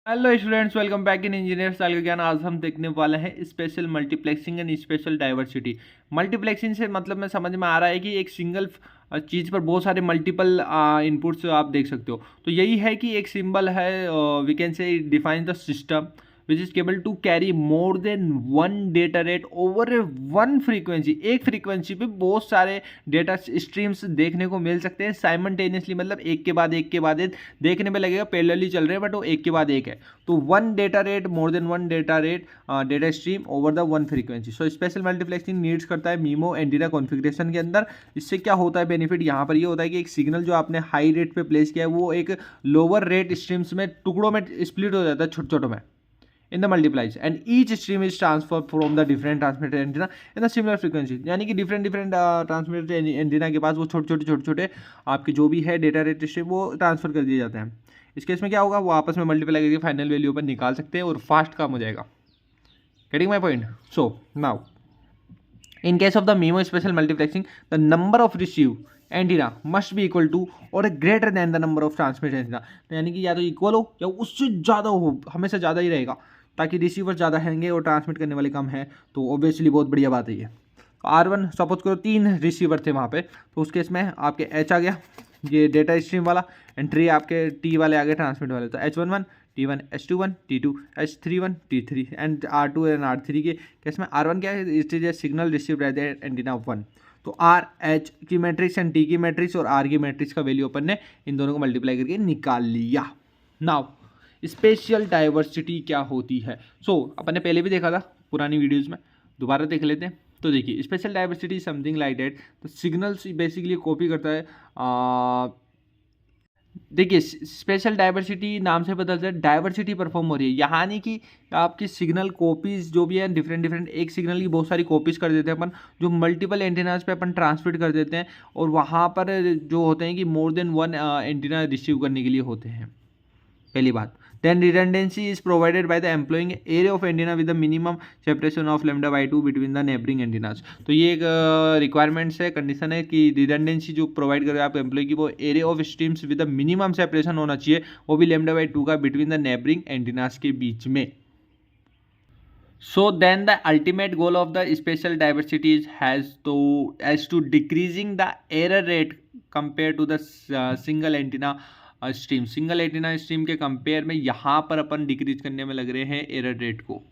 Hello students, welcome back in engineer साल का ज्ञान। आज हम देखने वाले हैं special multiplexing and special diversity. Multiplexing से मतलब में समझ में आ रहा है कि एक सिंगल चीज़ पर बहुत सारे मल्टीपल इनपुट्स आप देख सकते हो। तो यही है कि एक सिंबल है, we can say define the system which is capable to carry more than one data rate over one frequency. एक फ्रीक्वेंसी पे बहुत सारे डेटा स्ट्रीम्स देखने को मिल सकते हैं साइमल्टेनियसली, मतलब एक के बाद एक के बाद एक देखने में लगेगा पैरेलली चल रहे हैं, बट वो एक के बाद एक है। तो one data rate, more than one data rate, data stream over the one frequency. So special multiplexing needs करता है मीमो एंटीना कॉन्फ़िगरेशन के अंदर। इससे क्या होता है बेनिफिट, यहाँ पर ये होता है कि एक सिग्नल जो आपने हाई रेट पे प्लेस किया है वो एक लोअर रेट स्ट्रीम्स में टुकड़ों में स्प्लिट हो जाता है, छोटे छोटों में in the multiplies, and each stream is transferred from the different transmitter antenna in the similar frequency। यानी कि डिफरेंट ट्रांसमीटर एंटीना के पास वो छोटे छोटे आपके जो भी है डेटा रेट स्ट्रीम वो ट्रांसफर कर दिए जाते हैं। इस केस में क्या होगा, वो आपस में मल्टीप्लाई करके फाइनल वैल्यू पर निकाल सकते हैं और फास्ट काम हो जाएगा। Getting my point? So now in case of the MIMO special multiplexing, the number of receive antenna must be equal to और greater than the number of transmit antenna. यानी कि या तो इक्वल हो या उससे ज़्यादा हो, हमेशा ज़्यादा ही रहेगा, ताकि रिसीवर ज़्यादा होंगे और ट्रांसमिट करने वाले कम हैं। तो ऑब्वियसली बहुत बढ़िया बात है ये। R1 सपोज करो 3 रिसीवर थे वहाँ पे, तो उस केस में आपके H आ गया, ये डेटा स्ट्रीम वाला, एंड 3 आपके T वाले आ गए ट्रांसमिट वाले। तो H11 T1 H21 T2 H31 T3 and R2 and R3 के केस में R1 क्या है, it is a signal received by the antenna of 1। तो आर एच की मैट्रिक्स एंड टी की मैट्रिक्स और आर की मैट्रिक्स का वैल्यू अपन ने इन दोनों को मल्टीप्लाई करके निकाल लिया। नाउ स्पेशल डाइवर्सिटी क्या होती है? अपन ने पहले भी देखा था पुरानी वीडियोस में, दोबारा देख लेते हैं। तो देखिए, special diversity something like that. तो सिग्नल्स बेसिकली कॉपी करता है। देखिए, स्पेशल डाइवर्सिटी नाम से पता चलता है डाइवर्सिटी परफॉर्म हो रही है, यहाँ नहीं कि आपकी सिग्नल कॉपीज जो भी है डिफरेंट एक सिग्नल की बहुत सारी कॉपीज कर देते हैं अपन, जो मल्टीपल एंटीनाज पे अपन ट्रांसमिट कर देते हैं, और वहाँ पर जो होते हैं कि more than one antenna receive करने के लिए होते हैं। पहली बात। Then redundancy is provided by the employing array of antenna with the minimum separation of lambda by 2 between the neighbouring antennas. तो ये एक रिक्वायरमेंट्स है, कंडीशन है कि रिडंडेंसी जो प्रोवाइड करें आप एम्प्लॉय की, वो area of streams with the minimum separation होना चाहिए, वो भी लैम्डा बाई 2 का बिटवीन द नेबरिंग एंटीनाज के बीच में। So then the ultimate goal of the spatial diversity has to decreasing the error rate compared to the single antenna stream। Single antenna stream के compare में यहाँ पर अपन decrease करने में लग रहे हैं एरर रेट को।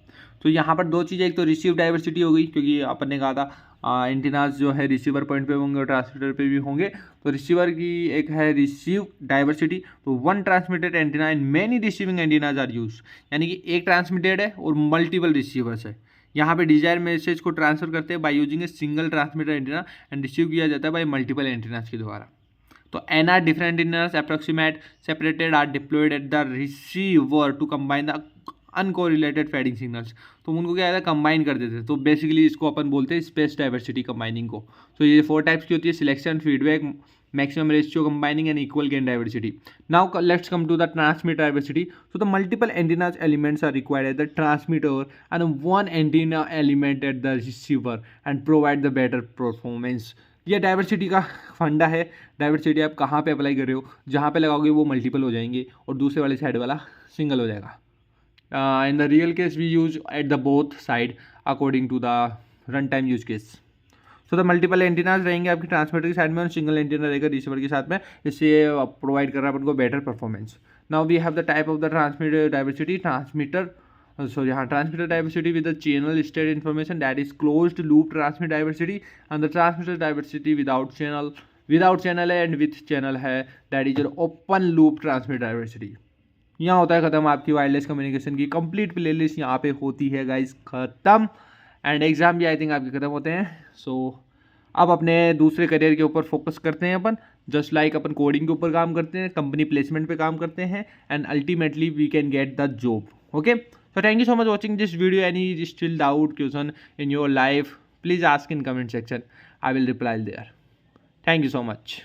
तो यहाँ पर दो चीज़ें, एक तो रिसीव डाइवर्सिटी हो गई, क्योंकि अपन ने कहा था एंटीनास जो है रिसीवर पॉइंट पे होंगे और ट्रांसमीटर पे भी होंगे। तो रिसीवर की एक है रिसीव डाइवर्सिटी, तो one transmitted antenna and many receiving antennas are use. यानी कि एक ट्रांसमिटेड है और मल्टीपल रिसीवर्स है। यहाँ पे डिजायर मैसेज को ट्रांसफर करते हैं by using a single transmitter antenna and receive किया जाता है बाय मल्टीपल एंटीनास के द्वारा। तो NR different antennas approximate separated are deployed at the receiver to combine the uncorrelated fading signals। तो उनको क्या है, कंबाइन कर देते हैं। तो बेसिकली इसको अपन बोलते हैं स्पेस डाइवर्सिटी कंबाइनिंग को। तो ये 4 टाइप्स की होती है, selection, feedback, maximum ratio combining and equal gain diversity. Now let's come to the transmit diversity. So the multiple antennas elements are required at the transmitter and one antenna element at the receiver and provide the better performance। ये diversity का फंडा है। Diversity आप कहाँ पे apply कर रहे हो, जहाँ पे लगाओगे वो मल्टीपल हो जाएंगे और दूसरे वाले साइड वाला सिंगल हो जाएगा। In the real case we use at the both side according to the run time use case. So the multiple antennas रहेंगे आपकी ट्रांसमीटर की साइड में और सिंगल एंटीना रहेगा रिसीवर के साथ में, इससे प्रोवाइड कर रहा है अपन को better performance. Now we have the type of the transmitter diversity. यहाँ transmitter diversity with the channel state information, that is closed loop transmit diversity, and the transmitter diversity without channel and with channel है, that is your open loop transmit diversity। यहाँ होता है ख़त्म आपकी wireless communication की complete playlist यहाँ पे होती है गाइस ख़त्म। एंड एग्जाम भी आई थिंक आपके ख़त्म होते हैं। सो अब अपने दूसरे करियर के ऊपर फोकस करते हैं अपन, जस्ट लाइक अपन कोडिंग के ऊपर काम करते हैं, कंपनी प्लेसमेंट पे काम करते हैं, and ultimately we can get the job. Okay, so thank you so much watching this video. Any still doubt, question in your life, please ask in comment section. I will reply there. Thank you so much.